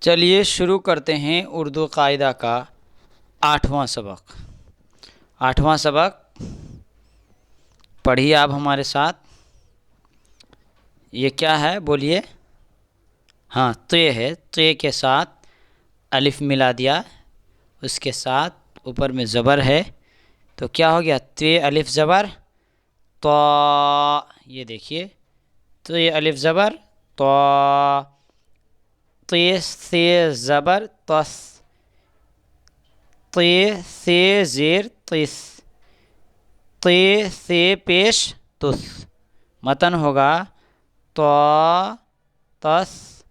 چلیے شروع کرتے ہیں اردو قاعدہ کا 8واں سبق۔ 8واں سبق پڑھیے آپ ہمارے ساتھ۔ یہ کیا ہے بولیے؟ ہاں تے ہے، تے کے ساتھ الف ملا دیا، اس کے ساتھ اوپر میں زبر ہے تو کیا ہو گیا؟ تے الف زبر تو، یہ دیکھیے تے الف زبر تو، تے سے زبر تس، تے سے زیر تس، تے سے پیش تس، متن ہوگا تو تس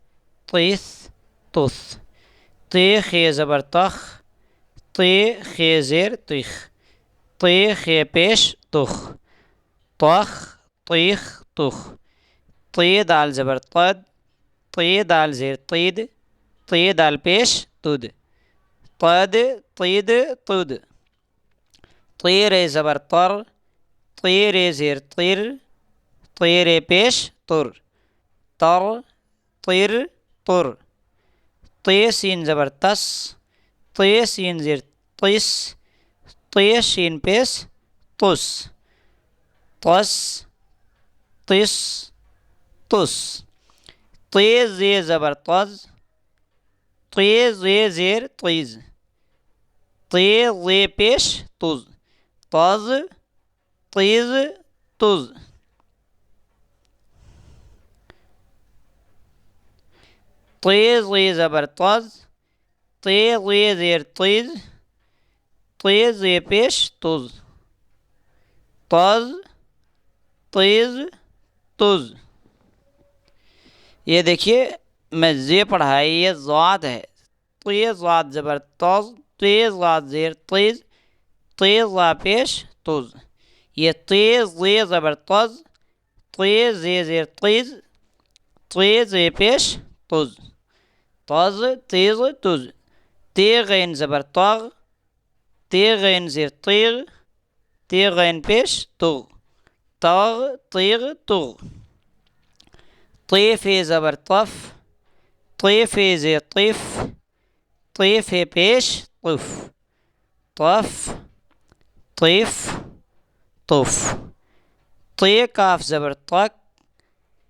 تس تس، تے خے زبر تخ، تے خے زیر تخ، تے خے پیش تخ، تخ تیخ تخ، تے دال زبر تد، تے دال زیر تید، تے دال پیش تد، تد تید تد، تے رے زبر تر، تے رے زیر تر، تے رے پیش تر، تر تر تر، تے سین زبر تس، تے سین زیر تس، تے شین پیش تس، تس تس تس، تے زے زبر تز، تے زے زیر تیز، تے زے پیش تز، تز تیز تز، تے زے زبر تز، تے زے زیر تیز، تے زے پیش تز، تز تیز تز۔ یہ دیکھیے میں زے پڑھا ہے، یہ ضاد ہے، تے ضاد زبر تز، تے ضاد زیر تیز، تے ضا پیش تز، یہ تے زے زبر تز، تے زے زیر تیز، تے زے پیش تز، تز تیز تز، تے غین زبر تغ، تے غین زیر تیغ، تے غین پیش تغ، تغ تیغ تغ، تے فے زبر تف، تے فے زیر طف، تے فے پیش طف، طف طف طف، تے کاف زبر تک،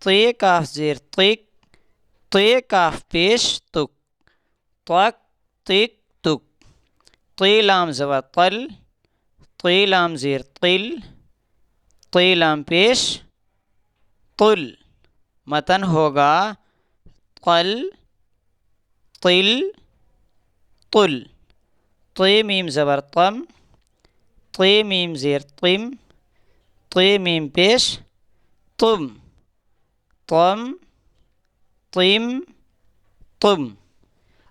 تے کاف زیر تک، تے کاف پیش تک، تک تک تک، تے لام زبر تل، تے لام زیر تل، تے لام پیش تل، متن ہوگا قل تل تل، تے میم زبر تم، تے میم زیر تم، تے میم پیش تم، تم تم تم۔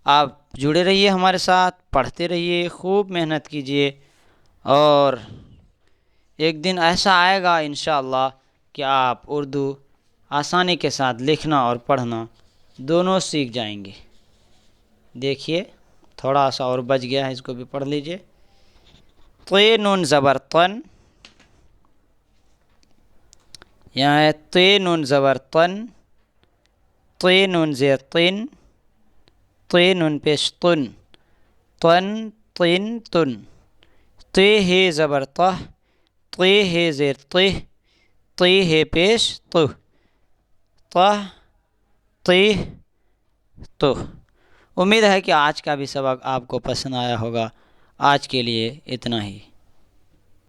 آپ جڑے رہیے ہمارے ساتھ، پڑھتے رہیے، خوب محنت کیجیے، اور ایک دن ایسا آئے گا انشاءاللہ کہ آپ اردو آسانی کے ساتھ لکھنا اور پڑھنا دونوں سیکھ جائیں گے۔ دیکھیے تھوڑا سا اور بچ گیا ہے، اس کو بھی پڑھ لیجئے۔ تے نون زبر تن، یہاں ہے تے نون زبر تن، تے نون زیر تن، تے نون پیش تن، تن تن تن، تے ہے زبر تہ، تے ہے زیر تہ، تے ہے پیش تہ، تہ تہ تہ۔ امید ہے کہ آج کا بھی سبق آپ کو پسند آیا ہوگا۔ آج کے لیے اتنا ہی۔